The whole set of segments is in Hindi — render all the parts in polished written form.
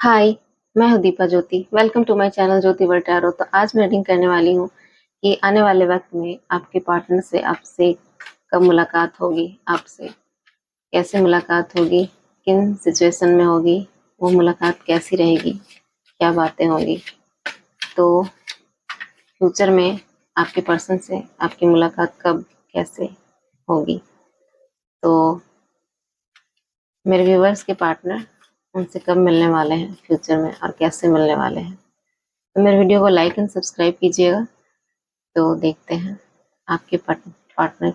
हाय, मैं हूँ Deepa Jyoti. Welcome to my channel Jyoti world tarot. तो आज मैं रीडिंग करने वाली हूँ कि आने वाले वक्त में आपके पार्टनर से आपसे कब मुलाकात होगी, आपसे कैसे मुलाकात होगी, किन सिचुएशन में होगी, वो मुलाकात कैसी रहेगी, क्या बातें होंगी। तो फ्यूचर में आपके पर्सन से आपकी मुलाकात कब कैसे होगी। तो मेरे व्यूवर्स के पार्टनर उनसे कब मिलने वाले हैं फ्यूचर में और कैसे मिलने वाले हैं। तो मेरे वीडियो को लाइक एंड सब्सक्राइब कीजिएगा। तो देखते हैं आपके पार्टनर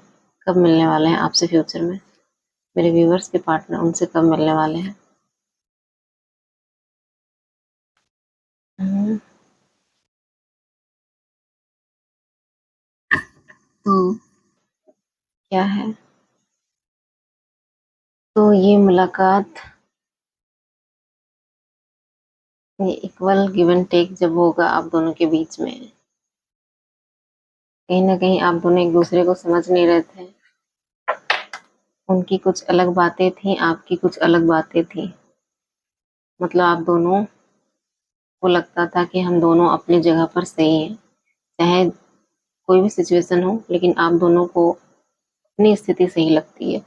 कब मिलने वाले हैं आपसे फ्यूचर में, मेरे व्यूवर्स के पार्टनर उनसे कब मिलने वाले हैं। हम्म, तो क्या है, तो ये मुलाकात, ये इक्वल गिव एंड टेक जब होगा आप दोनों के बीच में, कहीं ना कहीं आप दोनों एक दूसरे को समझ नहीं रहे थे। उनकी कुछ अलग बातें थी, आपकी कुछ अलग बातें थी। मतलब आप दोनों को लगता था कि हम दोनों अपनी जगह पर सही हैं, चाहे कोई भी सिचुएशन हो, लेकिन आप दोनों को अपनी स्थिति सही लगती है।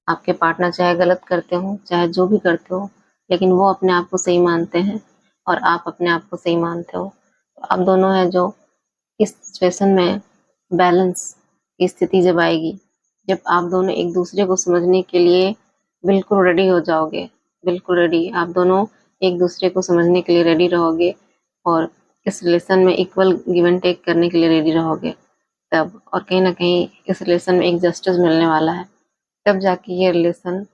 आपके पार्टनर चाहे गलत करते हो, चाहे जो भी करते हो, लेकिन वो अपने आप को सही मानते हैं और आप अपने आप को सही मानते हो। तो आप दोनों हैं जो इस सिचुएशन में बैलेंस की स्थिति जब आएगी, जब आप दोनों एक दूसरे को समझने के लिए बिल्कुल रेडी हो जाओगे, बिल्कुल रेडी, आप दोनों एक दूसरे को समझने के लिए रेडी रहोगे और इस रिलेशन में इक्वल गिव एंड टेक करने के लिए रेडी रहोगे तब, और कहीं ना कहीं इस रिलेशन में एक जस्टिस मिलने वाला है, तब जाके ये रिलेशन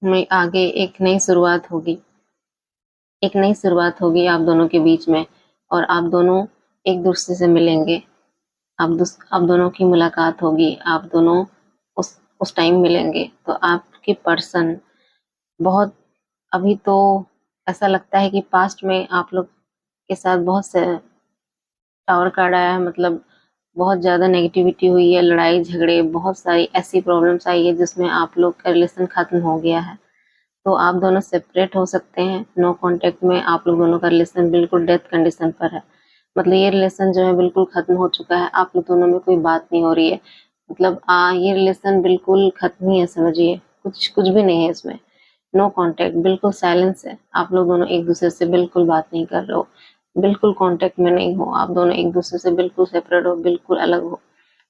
में आगे एक नई शुरुआत होगी। एक नई शुरुआत होगी आप दोनों के बीच में और आप दोनों एक दूसरे से मिलेंगे। आप दोनों की मुलाकात होगी, आप दोनों उस टाइम मिलेंगे। तो आपके पर्सन बहुत, अभी तो ऐसा लगता है कि पास्ट में आप लोग के साथ बहुत से टावर कार्ड आया है, मतलब बहुत ज़्यादा नेगेटिविटी हुई है, लड़ाई झगड़े, बहुत सारी ऐसी प्रॉब्लम्स आई है जिसमें आप लोग का रिलेशन खत्म हो गया है। तो आप दोनों सेपरेट हो सकते हैं, नो कांटेक्ट में आप लोग दोनों का रिलेशन बिल्कुल डेथ कंडीशन पर है। मतलब ये रिलेशन जो है बिल्कुल खत्म हो चुका है, आप लोग दोनों में कोई बात नहीं हो रही है। मतलब ये रिलेशन बिल्कुल खत्म ही है, समझिए कुछ कुछ भी नहीं है इसमें। नो कांटेक्ट, बिल्कुल साइलेंस है, आप लोग दोनों एक दूसरे से बिल्कुल बात नहीं कर रहे हो, बिल्कुल कांटेक्ट में नहीं हो, आप दोनों एक दूसरे से बिल्कुल सेपरेट हो, बिल्कुल अलग हो।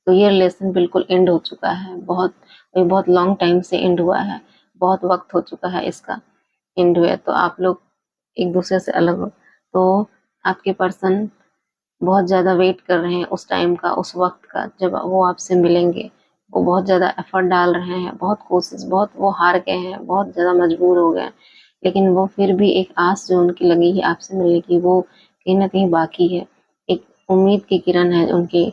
तो ये रिलेशन बिल्कुल एंड हो चुका है, बहुत लॉन्ग टाइम से एंड हुआ है, बहुत वक्त हो चुका है इसका एंड हुए। तो आप लोग एक दूसरे से अलग हो। तो आपके पर्सन बहुत ज़्यादा वेट कर रहे हैं उस टाइम का, उस वक्त का जब वो आपसे मिलेंगे। वो बहुत ज़्यादा एफर्ट डाल रहे हैं, बहुत कोशिश, बहुत वो हार गए हैं, बहुत ज़्यादा मजबूर हो गए हैं, लेकिन वो फिर भी एक आस जो उनकी लगी है आपसे मिलने की, वो कहीं ना कहीं बाकी है। एक उम्मीद की किरण है उनके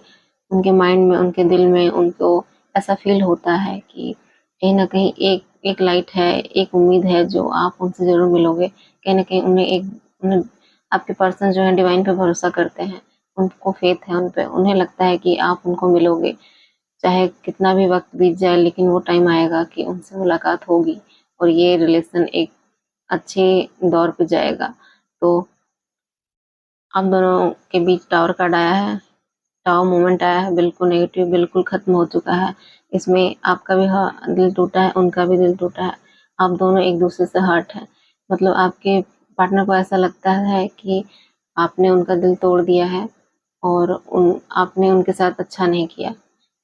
उनके माइंड में, उनके दिल में, उनको ऐसा फील होता है कि कहीं ना कहीं एक एक लाइट है, एक उम्मीद है जो आप उनसे जरूर मिलोगे। कहीं ना कहीं उन्हें आपके पर्सन जो है डिवाइन पे भरोसा करते हैं, उनको फेथ है उन पे, उन्हें लगता है कि आप उनको मिलोगे, चाहे कितना भी वक्त बीत जाए, लेकिन वो टाइम आएगा कि उनसे मुलाकात होगी और ये रिलेशन एक अच्छे दौर पे जाएगा। तो आप दोनों के बीच टावर कार्ड आया है, टावर मोमेंट आया है, बिल्कुल नेगेटिव, बिल्कुल खत्म हो चुका है। इसमें आपका भी दिल टूटा है, उनका भी दिल टूटा है, आप दोनों एक दूसरे से हर्ट है। मतलब आपके पार्टनर को ऐसा लगता है कि आपने उनका दिल तोड़ दिया है और आपने उनके साथ अच्छा नहीं किया,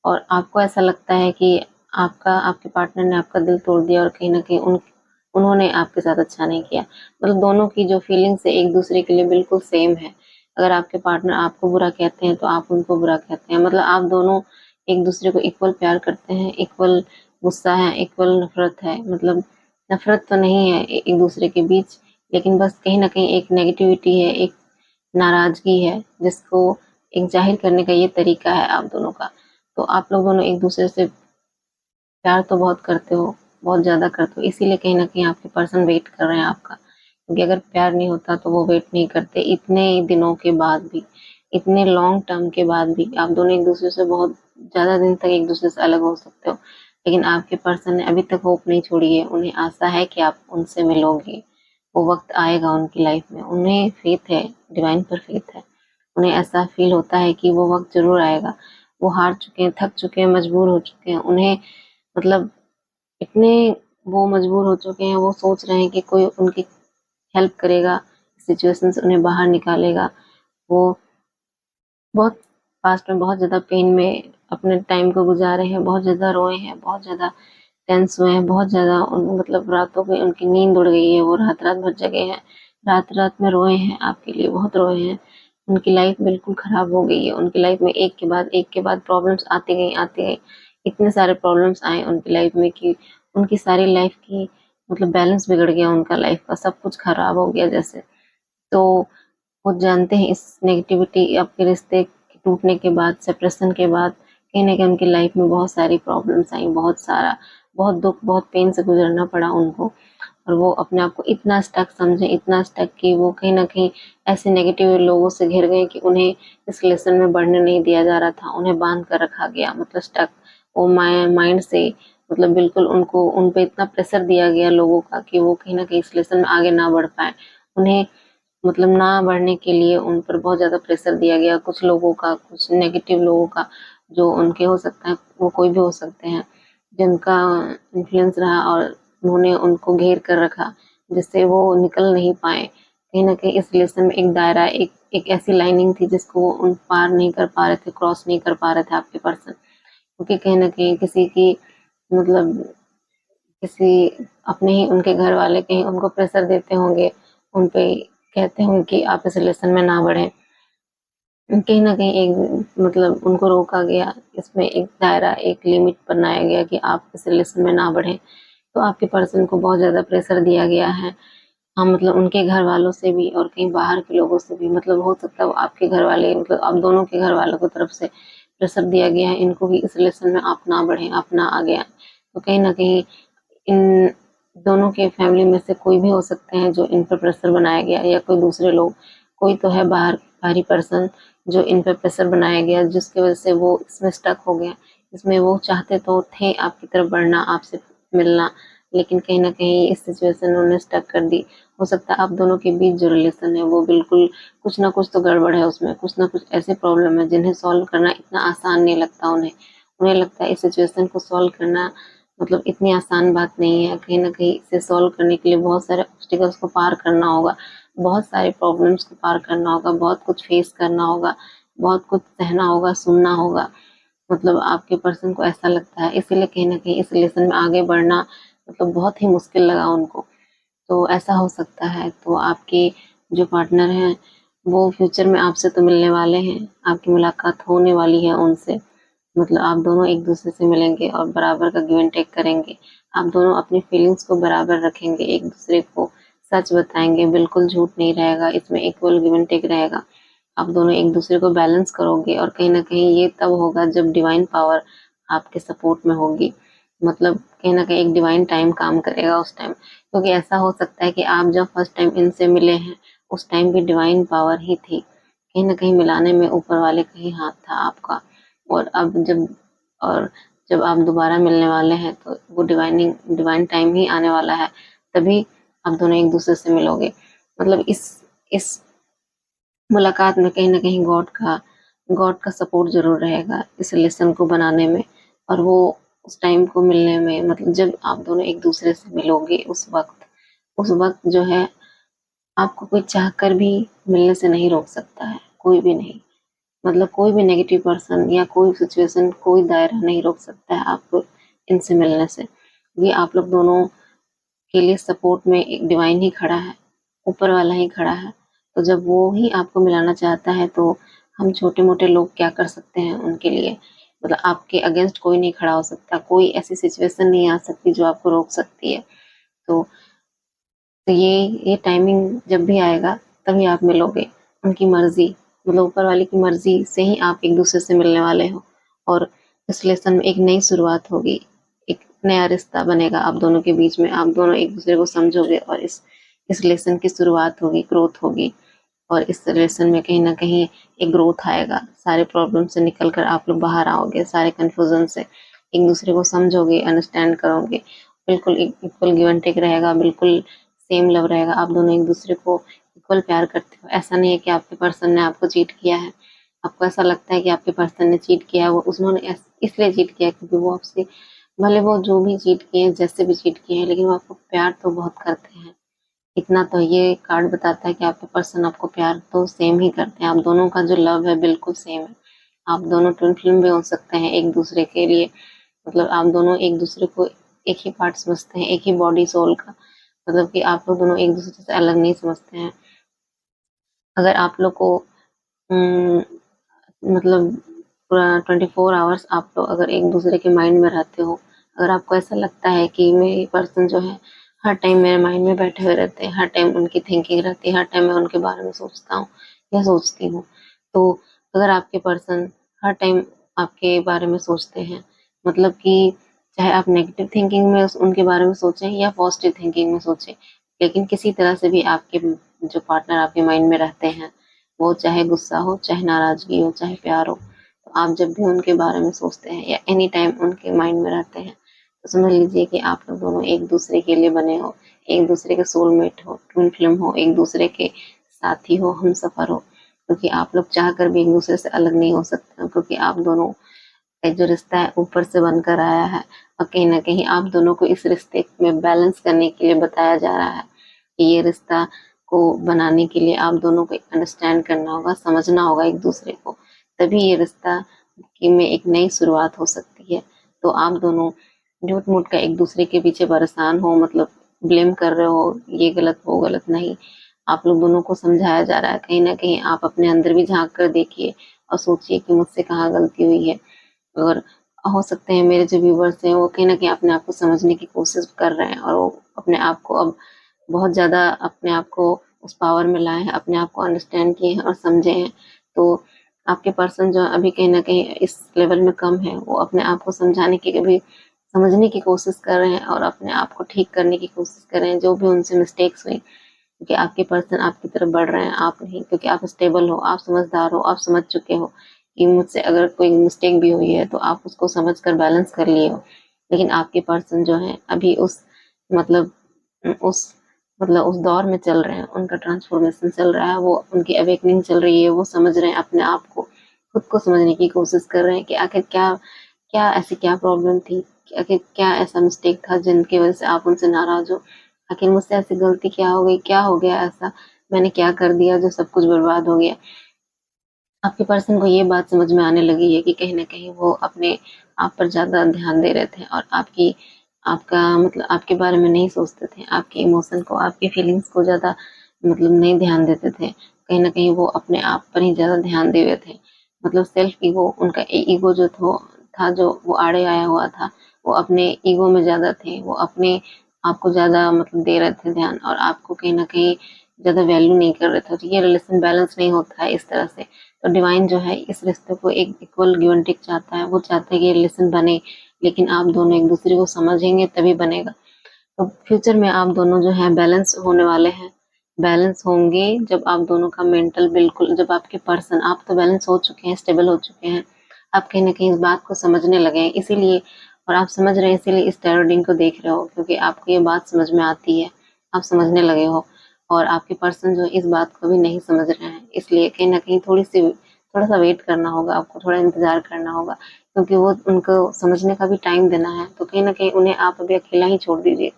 और आपको ऐसा लगता है कि आपके पार्टनर ने आपका दिल तोड़ दिया और कहीं ना कहीं उन्होंने आपके साथ अच्छा नहीं किया। मतलब दोनों की जो फीलिंग्स है एक दूसरे के लिए बिल्कुल सेम है। अगर आपके पार्टनर आपको बुरा कहते हैं तो आप उनको बुरा कहते हैं। मतलब आप दोनों एक दूसरे को इक्वल प्यार करते हैं, इक्वल गुस्सा है, इक्वल नफरत है। मतलब नफरत तो नहीं है एक दूसरे के बीच, लेकिन बस कहीं ना कहीं एक नेगेटिविटी है, एक नाराजगी है, जिसको एक जाहिर करने का ये तरीका है आप दोनों का। तो आप लोग दोनों एक दूसरे से प्यार तो बहुत करते हो, बहुत ज्यादा करते हो, इसीलिए कहीं ना कहीं आपके पर्सन वेट कर रहे हैं आपका। क्योंकि अगर प्यार नहीं होता तो वो वेट नहीं करते। इतने दिनों के बाद भी, इतने लॉन्ग टर्म के बाद भी आप दोनों एक दूसरे से बहुत ज्यादा दिन तक एक दूसरे से अलग हो सकते हो, लेकिन आपके पर्सन ने अभी तक होप नहीं छोड़ी है, उन्हें आशा है कि आप उनसे मिलोगे, वो वक़्त आएगा उनकी लाइफ में। उन्हें फ़ेथ है, डिवाइन पर फ़ेथ है। उन्हें ऐसा फ़ील होता है कि वो वक़्त ज़रूर आएगा। वो हार चुके हैं, थक चुके हैं, मजबूर हो चुके हैं। उन्हें मतलब इतने वो मजबूर हो चुके हैं, वो सोच रहे हैं कि कोई उनकी हेल्प करेगा, सिचुएशन से उन्हें बाहर निकालेगा। वो बहुत पास्ट में बहुत ज़्यादा पेन में अपने टाइम को गुज़ारे हैं, बहुत ज़्यादा रोए हैं, बहुत ज़्यादा टेंस हुए हैं, बहुत ज़्यादा मतलब रातों में उनकी नींद उड़ गई है, वो रात-रात भर जगे हैं, रात-रात में रोए हैं आपके लिए, बहुत रोए हैं। उनकी लाइफ बिल्कुल ख़राब हो गई है, उनकी लाइफ में एक के बाद प्रॉब्लम्स आती गई, आती गई। इतने सारे प्रॉब्लम्स आए उनकी लाइफ में कि उनकी सारी लाइफ की मतलब बैलेंस बिगड़ गया उनका लाइफ का, सब कुछ ख़राब हो गया जैसे। तो वो जानते हैं इस नेगेटिविटी आपके रिश्ते के टूटने के बाद, सेपरेशन के बाद कहीं न कहीं उनकी लाइफ में बहुत सारी प्रॉब्लम्स आई, बहुत दुःख, बहुत पेन से गुज़रना पड़ा उनको। और वो अपने आप को इतना स्टक समझे, इतना स्टक कि वो कहीं न कहीं ऐसे नेगेटिव लोगों से घिर गए कि उन्हें इस रिलेशन में बढ़ने नहीं दिया जा रहा था, उन्हें बाँध कर रखा गया मतलब स्टक। वो माइंड से मतलब बिल्कुल उनको उन पे इतना प्रेशर दिया गया लोगों का कि वो कहीं न कहीं इस रिलेशन में आगे ना बढ़ पाएँ। उन्हें मतलब ना बढ़ने के लिए उन पर बहुत ज़्यादा प्रेशर दिया गया कुछ लोगों का, कुछ नेगेटिव लोगों का, जो उनके हो सकता है, वो कोई भी हो सकते हैं, जिनका इन्फ्लुएंस रहा और उन्होंने उनको घेर कर रखा, जिससे वो निकल नहीं पाए। कहीं न कहीं इस रिलेशन में एक दायरा, एक ऐसी लाइनिंग थी जिसको वो उन पार नहीं कर पा रहे थे, क्रॉस नहीं कर पा रहे थे आपके पर्सन। क्योंकि कहीं न कहीं किसी की मतलब किसी अपने ही उनके घर वाले कहीं उनको प्रेशर देते होंगे, उन पे कहते होंगे कि आप इस रिलेशन में ना बढ़ें। कहीं न कहीं एक मतलब उनको रोका गया, इसमें एक दायरा, एक लिमिट बनाया गया कि आप इस रिलेशन में ना बढ़ें। तो आपके पर्सन को बहुत ज़्यादा प्रेशर दिया गया है। हाँ, मतलब उनके घर वालों से भी और कहीं बाहर के लोगों से भी मतलब हो सकता है वो आपके घर वाले मतलब आप दोनों के घर वालों की तरफ से प्रेशर दिया गया है, इनको भी इस रिलेशन में आप ना बढ़ें, आप ना आगे आएँ। तो कहीं न कहीं इन दोनों के फैमिली में से कोई भी हो सकते हैं जो इन पर प्रेशर बनाया गया या कोई दूसरे लोग, कोई तो है बाहरी पर्सन जो इन पे प्रेशर बनाया गया जिसकी वज़ह से वो इसमें स्टक हो गए। इसमें वो चाहते तो थे आपकी तरफ बढ़ना, आपसे मिलना, लेकिन कहीं न कहीं इस सिचुएशन ने उन्हें स्टक कर दी। हो सकता है आप दोनों के बीच जो रिलेशन है वो बिल्कुल कुछ न कुछ तो गड़बड़ है उसमें, कुछ न कुछ ऐसी प्रॉब्लम है जिन्हें सॉल्व करना इतना आसान नहीं लगता उन्हें। उन्हें लगता है इस सिचुएशन को सॉल्व करना मतलब इतनी आसान बात नहीं है, कहीं न कहीं इसे सॉल्व करने के लिए बहुत सारे ऑब्स्टिकल्स को पार करना होगा, बहुत सारे प्रॉब्लम्स को पार करना होगा, बहुत कुछ फेस करना होगा, बहुत कुछ सहना होगा, सुनना होगा। मतलब आपके पर्सन को ऐसा लगता है, इसीलिए कहीं न कहीं इस रिलेशन में आगे बढ़ना मतलब बहुत ही मुश्किल लगा उनको। तो ऐसा हो सकता है, तो आपके जो पार्टनर हैं, वो फ्यूचर में आपसे तो मिलने वाले हैं, आपकी मुलाकात होने वाली है उनसे। मतलब आप दोनों एक-दूसरे से मिलेंगे और बराबर का गिव एंड टेक करेंगे। आप दोनों अपनी फीलिंग्स को बराबर रखेंगे, एक-दूसरे को सच बताएँगे, बिल्कुल झूठ नहीं रहेगा, इसमें इक्वल गिव एंड टेक रहेगा। आप दोनों एक-दूसरे को बैलेंस करोगे और कहीं न कहीं ये तब होगा जब डिवाइन पावर आपके सपोर्ट में होगी। मतलब कहीं न कहीं एक डिवाइन टाइम काम करेगा उस टाइम। क्योंकि ऐसा हो सकता है कि आप जब फर्स्ट टाइम इनसे मिले हैं, उस टाइम भी डिवाइन पावर ही थी। कहीं न कहीं मिलाने में ऊपर वाले का ही हाथ था आपका। और अब और जब आप दोबारा मिलने वाले हैं तो वो डिवाइन टाइम ही आने वाला है, तभी आप दोनों एक-दूसरे से मिलोगे। मतलब इस मुलाकात में कहीं न कहीं गॉड का सपोर्ट ज़रूर रहेगा इस रिलेशन को बनाने में और वो उस टाइम को मिलने में मतलब जब आप दोनों एक-दूसरे से मिलोगे उस वक़्त जो है आपको कोई चाहकर भी मिलने से नहीं रोक सकता है, कोई भी नहीं। मतलब कोई भी नेगेटिव पर्सन या कोई सिचुएशन, कोई दायरा नहीं रोक सकता है आपको इनसे मिलने से। ये आप लोग दोनों के लिए सपोर्ट में एक डिवाइन ही खड़ा है, ऊपर वाला ही खड़ा है। तो जब वो ही आपको मिलाना चाहता है तो हम छोटे-मोटे लोग क्या कर सकते हैं उनके लिए? मतलब आपके अगेंस्ट कोई नहीं खड़ा हो सकता, कोई ऐसी सिचुएशन नहीं आ सकती जो आपको रोक सकती है। तो तो ये टाइमिंग जब भी आएगा तभी आप मिलोगे। उनकी मर्ज़ी मतलब ऊपर वाले की मर्ज़ी से ही आप एक-दूसरे से मिलने वाले हो और इस रिलेशन में एक नई शुरुआत होगी, एक नया रिश्ता बनेगा आप दोनों के बीच में। आप दोनों एक-दूसरे को समझोगे और इस रिलेशन की शुरुआत होगी, ग्रोथ होगी और इस रिलेशन में कहीं न कहीं एक ग्रोथ आएगा। सारे प्रॉब्लम से निकल कर आप लोग बाहर आओगे, सारे कन्फ्यूज़न से। एक-दूसरे को समझोगे, अंडरस्टैंड करोगे। बिल्कुल एक इक्वल गिव एंड टेक रहेगा, बिल्कुल सेम लव रहेगा, आप दोनों एक दूसरे को इक्वल प्यार करते हो। ऐसा नहीं है कि आपके पर्सन ने आपको चीट किया है, आपको ऐसा लगता है कि आपके पर्सन ने चीट किया है, वो उन्होंने इसलिए चीट किया क्योंकि वो आपसे, भले वो जो भी चीट किए हैं, जैसे भी चीट किए हैं, लेकिन वो आपको प्यार तो बहुत करते हैं। इतना तो ये कार्ड बताता है कि आपके पर्सन आपको प्यार तो सेम ही करते हैं। आप दोनों का जो लव है बिल्कुल सेम है। आप दोनों ट्विन फ्लेम भी हो सकते हैं एक दूसरे के लिए, मतलब आप दोनों एक दूसरे को एक ही पार्ट समझते हैं, एक ही बॉडी सोल का, मतलब कि आप लोग दोनों एक दूसरे से अलग नहीं समझते हैं। अगर आप लोग को मतलब पूरा 24 आवर्स आप लोग अगर एक दूसरे के माइंड में रहते हो, अगर आपको ऐसा लगता है कि मेरी पर्सन जो है हर टाइम मेरे माइंड में बैठे हुए रहते हैं, हर टाइम उनकी थिंकिंग रहती है, हर टाइम मैं उनके बारे में सोचता हूँ या सोचती हूँ, तो अगर आपके पर्सन हर टाइम आपके बारे में सोचते हैं, मतलब कि चाहे आप नेगेटिव थिंकिंग में उनके बारे में सोचें या पॉजिटिव थिंकिंग में सोचें, लेकिन किसी तरह से भी आपके जो पार्टनर आपके माइंड में रहते हैं, वो चाहे गुस्सा हो, चाहे नाराजगी हो, चाहे प्यार हो, तो आप जब भी उनके बारे में सोचते हैं या एनी टाइम उनके माइंड में रहते हैं, तो समझ लीजिए कि आप लोग दोनों एक दूसरे के लिए बने हो, एक दूसरे के सोलमेट हो, ट्विन फ्लेम हो, एक दूसरे के साथी हो, हमसफर हो, क्योंकि आप लोग चाह कर भी एक दूसरे से अलग नहीं हो सकते, क्योंकि आप दोनों का जो रिश्ता है ऊपर से बनकर आया है, और कहीं ना कहीं आप दोनों को इस रिश्ते में बैलेंस करने के लिए बताया जा रहा है कि ये रिश्ता को बनाने के लिए आप दोनों को अंडरस्टैंड करना होगा, समझना होगा एक दूसरे को, तभी ये रिश्ता की में एक नई शुरुआत हो सकती है। तो आप दोनों झूठ मूठ का एक दूसरे के पीछे परेशान हो, मतलब ब्लेम कर रहे हो, ये गलत वो गलत, नहीं, आप लोग दोनों को समझाया जा रहा है। कहीं ना कहीं आप अपने अंदर भी झांक कर देखिए और सोचिए कि मुझसे कहाँ गलती हुई है। और हो सकते हैं मेरे जो व्यूवर्स हैं वो कहीं ना कहीं अपने आप को समझने की कोशिश कर रहे हैं, और वो अपने आप को अब बहुत ज़्यादा अपने आप को उस पावर में लाए हैं, अपने आप को अंडरस्टैंड किए हैं और समझे हैं। तो आपके पर्सन जो अभी कहीं ना कहीं इस लेवल में कम है, वो अपने आप को समझाने की, कभी समझने की कोशिश कर रहे हैं और अपने आप को ठीक करने की कोशिश कर रहे हैं, जो भी उनसे मिस्टेक्स हुई, क्योंकि आपके पर्सन आपकी तरफ बढ़ रहे हैं, आप नहीं, क्योंकि आप स्टेबल हो, आप समझदार हो, आप समझ चुके हो कि मुझसे अगर कोई मिस्टेक भी हुई है तो आप उसको समझ कर बैलेंस कर लिए हो। लेकिन आपके पर्सन जो है अभी मतलब उस उस दौर में चल रहे हैं, उनका ट्रांसफॉर्मेशन चल रहा है, वो उनकी अवेकनिंग चल रही है, वो समझ रहे हैं अपने आप को, खुद को समझने की कोशिश कर रहे हैं कि आखिर क्या क्या ऐसी क्या प्रॉब्लम थी, आखिर क्या ऐसा मिस्टेक था जिनकी वजह से आप उनसे नाराज हो, आखिर मुझसे ऐसी गलती क्या हो गई, क्या हो गया ऐसा, मैंने क्या कर दिया जो सब कुछ बर्बाद हो गया। आपके पर्सन को ये बात समझ में आने लगी है कि कहीं न कहीं वो अपने आप पर ज़्यादा ध्यान दे रहे थे और आपका मतलब आपके बारे में नहीं सोचते थे। आपके इमोशन को, आपकी फीलिंग्स को ज़्यादा मतलब नहीं ध्यान देते थे। कहीं न कहीं वो अपने आप पर ही ज़्यादा ध्यान दे रहे थे। मतलब सेल्फ ईगो, उनका ईगो जो था जो वो आड़े आया हुआ था। वो अपने ईगो में ज़्यादा थे। वो अपने आप को ज़्यादा मतलब दे रहे थे ध्यान, और आपको कहीं न कहीं ज़्यादा वैल्यू नहीं कर रहे थे। तो ये रिलेशन बैलेंस नहीं होता है इस तरह से। तो डिवाइन जो है इस रिश्ते को एक इक्वल गिव एंड टेक चाहता है। वो चाहता है कि ये रिलेशन बने, लेकिन आप दोनों एक दूसरे को समझेंगे तभी बनेगा। तो फ्यूचर में आप दोनों जो है बैलेंस होने वाले हैं। बैलेंस होंगे जब आप दोनों का मेंटल बिल्कुल, जब आपके पर्सन, आप तो बैलेंस हो चुके हैं, स्टेबल हो चुके हैं। आप कहीं न कहीं इस बात को समझने लगे हैं, इसीलिए, और आप समझ रहे हैं इसीलिए इस टैरो रीडिंग को देख रहे हो, क्योंकि आपको ये बात समझ में आती है, आप समझने लगे हो। और आपके पर्सन जो है इस बात को भी नहीं समझ रहे हैं, इसलिए कहीं न कहीं थोड़ा-सा वेट करना होगा आपको, थोड़ा इंतज़ार करना होगा, क्योंकि वो उनको समझने का भी टाइम देना है। तो कहीं न कहीं उन्हें आप अभी अकेला ही छोड़ दीजिए।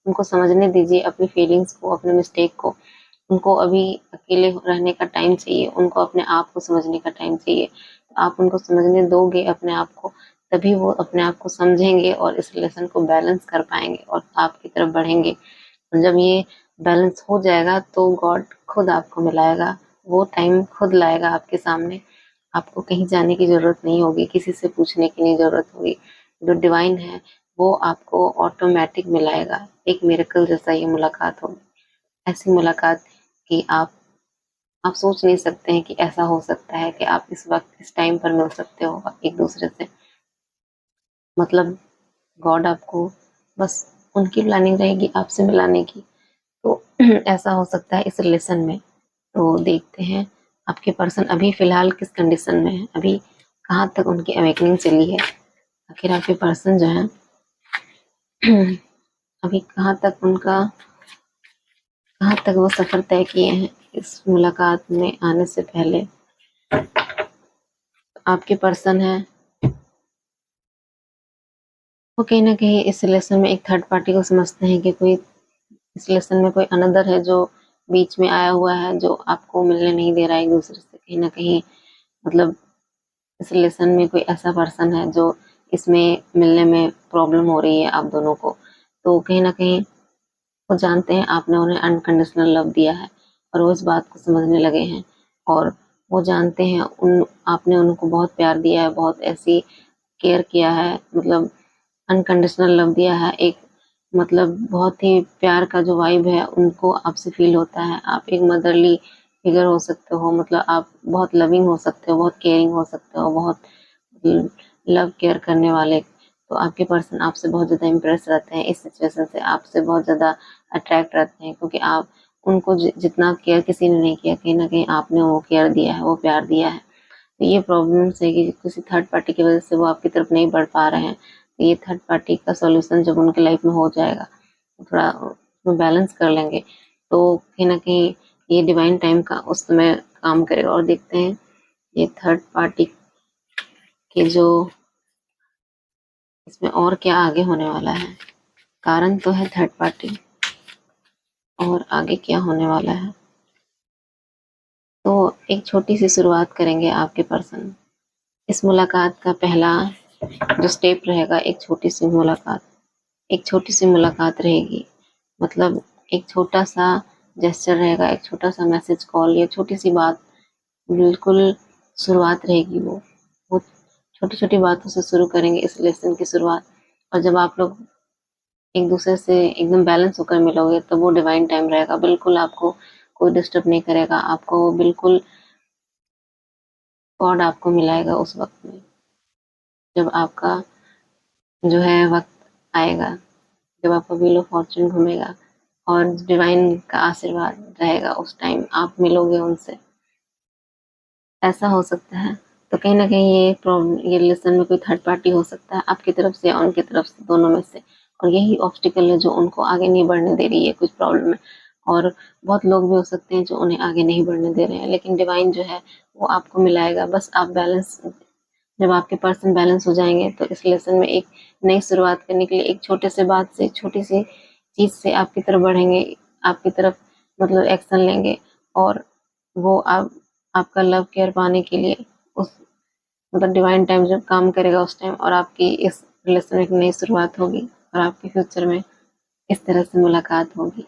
उनको समझने दीजिए अपनी फीलिंग्स को, अपने मिस्टेक को। उनको अभी अकेले रहने का टाइम चाहिए, उनको अपने आप को समझने का टाइम चाहिए। तो आप उनको समझने दोगे अपने आप को, तभी वो अपने आप को समझेंगे और इस रिलेशन को बैलेंस कर पाएँगे और आपकी तरफ बढ़ेंगे। और जब ये बैलेंस हो जाएगा तो गॉड खुद आपको मिलाएगा, वो टाइम खुद लाएगा आपके सामने। आपको कहीं जाने की ज़रूरत नहीं होगी, किसी से पूछने की नहीं ज़रूरत होगी। जो डिवाइन है वो आपको ऑटोमैटिक मिलाएगा। एक मिरेकल जैसा ये मुलाकात होगी। ऐसी मुलाकात कि आप सोच नहीं सकते हैं कि ऐसा हो सकता है कि आप इस वक़्त इस टाइम पर मिल सकते हो एक-दूसरे से। मतलब गॉड आपको बस उनकी प्लानिंग रहेगी आपसे मिलाने की। तो ऐसा हो सकता है इस रिलेशन में। तो देखते हैं आपके पर्सन अभी फ़िलहाल किस कंडीशन में है, अभी कहाँ तक उनकी अवेकनिंग चली है। आखिर आपके पर्सन जो है अभी कहाँ तक उनका कहाँ तक वो सफ़र तय किए हैं इस मुलाकात में आने से पहले। आपके पर्सन है वो कहीं न कहीं इस रिलेशन में एक थर्ड पार्टी को समझते हैं कि कोई इस रिलेशन में कोई अनदर है जो बीच में आया हुआ है, जो आपको मिलने नहीं दे रहा है एक-दूसरे से। कहीं न कहीं मतलब इस रिलेशन में कोई ऐसा पर्सन है जो इसमें मिलने में प्रॉब्लम हो रही है आप दोनों को। तो कहीं न कहीं वो जानते हैं आपने उन्हें अनकंडीशनल लव दिया है और वो इस बात को समझने लगे हैं और वो जानते हैं आपने उनको बहुत प्यार दिया है, बहुत ऐसी केयर किया है, मतलब अनकंडीशनल लव दिया है। एक मतलब बहुत ही प्यार का जो वाइब है उनको आपसे फ़ील होता है। आप एक मदरली फिगर हो सकते हो, मतलब आप बहुत लविंग हो सकते हो, बहुत केयरिंग हो सकते हो, बहुत ल लव केयर करने वाले। तो आपके पर्सन आपसे बहुत ज़्यादा इम्प्रेस रहते हैं इस सिचुएशन से, आपसे बहुत ज़्यादा अट्रैक्ट रहते हैं क्योंकि आप उनको जितना केयर किसी ने नहीं किया, कहीं न कहीं आपने वो केयर दिया है, वो प्यार दिया है। तो ये प्रॉब्लम्स है कि किसी थर्ड पार्टी की वज़ह से वो आपकी तरफ नहीं बढ़ पा रहे हैं। तो ये थर्ड पार्टी का सॉल्यूशन जब उनकी लाइफ में हो जाएगा, तो थोड़ा उसमें बैलेंस कर लेंगे, तो कहीं न कहीं ये डिवाइन टाइम का उस समय काम करेगा। और देखते हैं ये थर्ड पार्टी के जो इसमें और क्या आगे होने वाला है। कारण तो है थर्ड पार्टी और आगे क्या होने वाला है। तो एक छोटी-सी शुरुआत करेंगे आपके पर्सन। इस मुलाकात का पहला जो स्टेप रहेगा एक छोटी-सी मुलाकात। एक छोटी-सी मुलाकात रहेगी, मतलब एक छोटा-सा जेस्चर रहेगा, एक छोटा-सा मैसेज कॉल या छोटी-सी बात, बिल्कुल शुरुआत रहेगी वो। वो छोटी-छोटी बातों से शुरू करेंगे इस लेसन की शुरुआत और जब आप लोग एक-दूसरे से एकदम बैलेंस होकर मिलोगे तो वो डिवाइन टाइम रहेगा। बिल्कुल आपको कोई डिस्टर्ब नहीं करेगा, आपको बिल्कुल गॉड आपको मिलाएगा उस वक़्त में, जब आपका जो है वक़्त आएगा, जब आपका व्हील ऑफ फॉर्च्यून घूमेगा और डिवाइन का आशीर्वाद रहेगा उस टाइम आप मिलोगे उनसे। ऐसा हो सकता है। तो कहीं न कहीं ये रिलेशन में कोई थर्ड पार्टी हो सकता है आपकी तरफ से या उनकी तरफ से, दोनों में से। और यही ऑब्स्टिकल है जो उनको आगे नहीं बढ़ने दे रही है कुछ प्रॉब्लम में। और बहुत लोग भी हो सकते हैं जो उन्हें आगे नहीं बढ़ने दे रहे हैं, लेकिन डिवाइन जो है वो आपको मिलाएगा। बस आप बैलेंस जब आपके पर्सन बैलेंस हो जाएँगे तो इस रिलेशन में एक नई शुरुआत करने के लिए एक छोटे से बात से, छोटी-सी चीज़ से आपकी तरफ बढ़ेंगे, आपकी तरफ मतलब एक्शन लेंगे और वो आपका लव केयर पाने के लिए उस मतलब डिवाइन टाइम जब काम करेगा उस टाइम और आपकी इस रिलेशन में एक नई शुरुआत होगी और आपके फ्यूचर में इस तरह से मुलाकात होगी,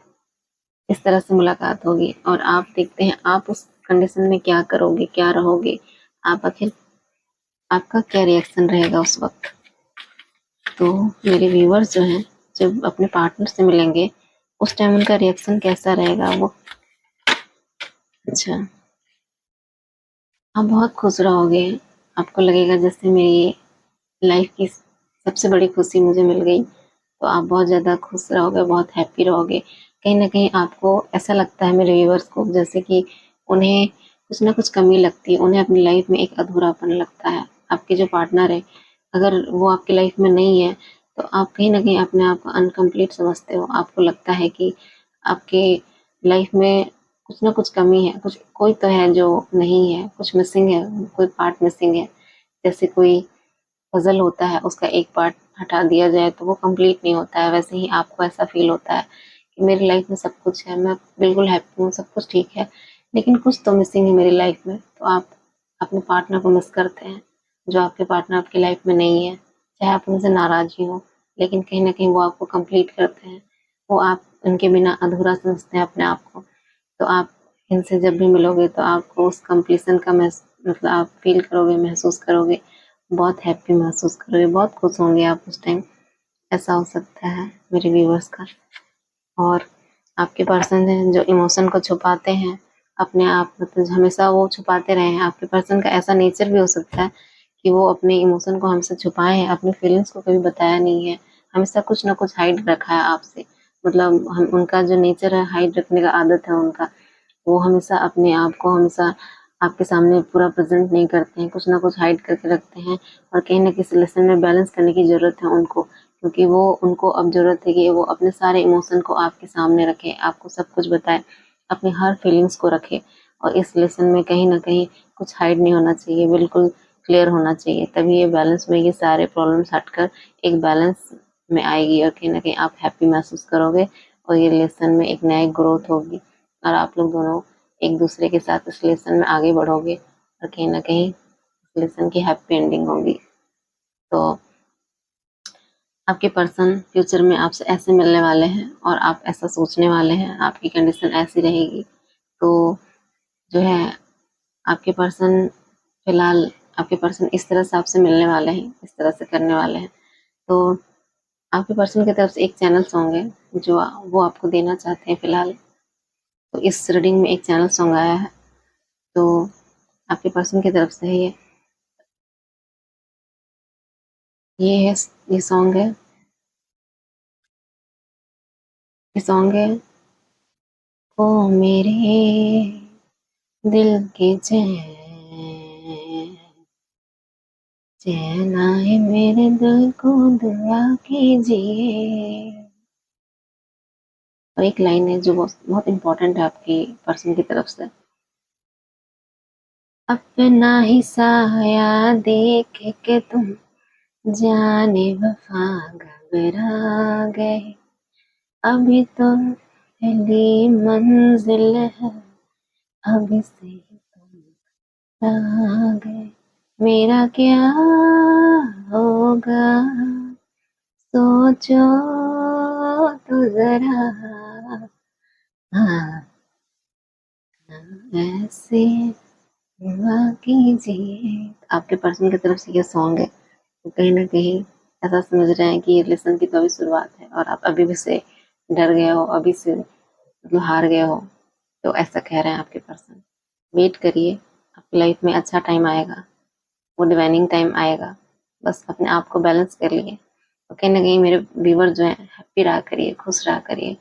इस तरह से मुलाकात होगी और आप देखते हैं आप उस कंडीशन में क्या करोगे, क्या रहोगे, आप आखिर आपका क्या रिएक्शन रहेगा उस वक़्त। तो मेरे व्यूअर्स जो हैं, जब अपने पार्टनर से मिलेंगे, उस टाइम उनका रिएक्शन कैसा रहेगा वो अच्छा, आप बहुत खुश रहोगे, आपको लगेगा जैसे मेरी लाइफ की सबसे बड़ी खुशी मुझे मिल गई, तो आप बहुत ज़्यादा खुश रहोगे, बहुत हैप्पी रहोगे। कहीं न कहीं आपको ऐसा लगता है मेरे व्यूअर्स को जैसे कि उन्हें कुछ न कुछ कमी लगती है, उन्हें अपनी लाइफ में एक अधूरापन लगता है। आपके जो पार्टनर है, अगर वो आपकी लाइफ में नहीं है, तो आप कहीं न कहीं अपने आप को अनकम्प्लीट समझते हो। आपको लगता है कि आपके लाइफ में कुछ न कुछ कमी है, कुछ कोई तो है जो नहीं है, कुछ मिसिंग है, कोई पार्ट मिसिंग है। जैसे कोई पज़ल होता है, उसका एक पार्ट हटा दिया जाए तो वो कंप्लीट नहीं होता है, वैसे ही आपको ऐसा फ़ील होता है कि मेरी लाइफ़ में सब कुछ है, मैं बिल्कुल हैप्पी हूँ, सब कुछ ठीक है, लेकिन कुछ तो मिसिंग है मेरी लाइफ़ में। तो आप अपने पार्टनर को मिस करते हैं, जो आपके पार्टनर आपकी लाइफ़ में नहीं है। चाहे आप उनसे नाराज़ ही हों, लेकिन कहीं न कहीं वो आपको कंप्लीट करते हैं। वो आप उनके बिना अधूरा समझते हैं अपने आप को। तो आप इनसे जब भी मिलोगे तो आपको उस कंप्लीशन का मतलब आप फ़ील करोगे, महसूस करोगे, बहुत हैप्पी महसूस करोगे, बहुत खुश होंगे आप उस टाइम। ऐसा हो सकता है मेरे व्यूअर्स का। और आपके पर्सन हैं जो इमोशन को छुपाते हैं अपने आप, मतलब हमेशा वो छुपाते रहे हैं। आपके पर्सन का ऐसा नेचर भी हो सकता है कि वो अपने इमोशन को हमसे छुपाए हैं, अपनी फीलिंग्स को कभी बताया नहीं है, हमेशा कुछ न कुछ हाइड रखा है आपसे। मतलब हम उनका जो नेचर है, हाइड रखने का आदत है उनका। वो हमेशा अपने आप को हमेशा आपके सामने पूरा प्रेज़ेंट नहीं करते हैं, कुछ न कुछ हाइड करके रखते हैं और कहीं न किसी रिलेशन में बैलेंस करने की ज़रूरत है उनको, क्योंकि वो उनको अब ज़रूरत है कि वो अपने सारे इमोशन को आपके सामने रखें, आपको सब कुछ बताएँ, अपनी हर फीलिंग्स को रखें। और इस लेसन में कहीं न कहीं कुछ हाइड नहीं होना चाहिए, बिल्कुल क्लियर होना चाहिए, तभी ये बैलेंस में ये सारे प्रॉब्लम्स हटकर एक बैलेंस में आएगी और कहीं न कहीं आप हैप्पी महसूस करोगे और ये लेसन में एक नई ग्रोथ होगी और आप लोग दोनों एक-दूसरे के साथ इस लेसन में आगे बढ़ोगे और कहीं न कहीं इस लेसन की हैप्पी एंडिंग होगी। तो आपके पर्सन फ्यूचर में आपसे ऐसे मिलने वाले हैं और आप ऐसा सोचने वाले हैं, आपकी कंडीशन ऐसी रहेगी। तो जो है आपके पर्सन फिलहाल आपके पर्सन इस तरह से आपसे मिलने वाले हैं, इस तरह से करने वाले हैं। तो आपके पर्सन की तरफ से एक चैनल सॉन्ग है जो वो आपको देना चाहते हैं फिलहाल। तो इस रीडिंग में एक चैनल सॉन्ग आया है, तो आपके पर्सन की तरफ से है ये सॉन्ग है। ये सॉन्ग है ओ मेरे दिल के चैन आए मेरे दिल को दुआ कीजिए। और एक लाइन है जो बहुत बहुत इम्पोर्टेंट है आपकी पर्सन की तरफ से। अपना ही साया देख के तुम जाने वफा घबरा गए, अभी तो पहली मंजिल है, अभी से ही तुम आ गए, मेरा क्या होगा सोचो तो जरा, हाँ ऐसे हुआ कीजिए। आपके पर्सन की तरफ से ये सॉन्ग है, तो कहीं न कहीं ऐसा समझ रहे हैं कि ये रिलेशन की तो अभी शुरुआत है और आप अभी भी से डर गए हो, अभी से मतलब हार गए हो, तो ऐसा कह रहे हैं आपके पर्सन। वेट करिए, आपकी लाइफ में अच्छा टाइम आएगा, वो डिवाइनिंग टाइम आएगा, बस अपने आप को बैलेंस कर लिए। तो कहीं न कहीं मेरे व्यूअर जो हैं हैप्पी रहा करिए, खुश रहा करिए।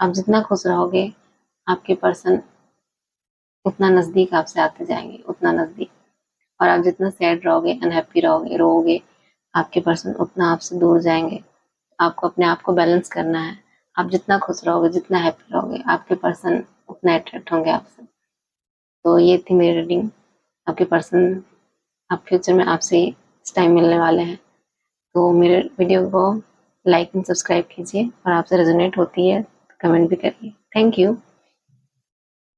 आप जितना खुश रहोगे, आपके पर्सन उतना नज़दीक आपसे आते जाएँगे, उतना नज़दीक। और आप जितना सैड रहोगे, अनहैप्पी रहोगे, रोओगे, आपके पर्सन उतना आपसे दूर जाएँगे। आपको अपने आप को बैलेंस करना है। आप जितना खुश रहोगे, जितना हैप्पी रहोगे, आपके पर्सन उतना अट्रैक्ट होंगे आपसे। तो ये थी मेरी रीडिंग। आपके पर्सन आप फ्यूचर में आपसे इस टाइम मिलने वाले हैं। तो मेरे वीडियो को लाइक एंड सब्सक्राइब कीजिए और आपसे रेजोनेट होती है, तो कमेंट भी करिए। Thank you.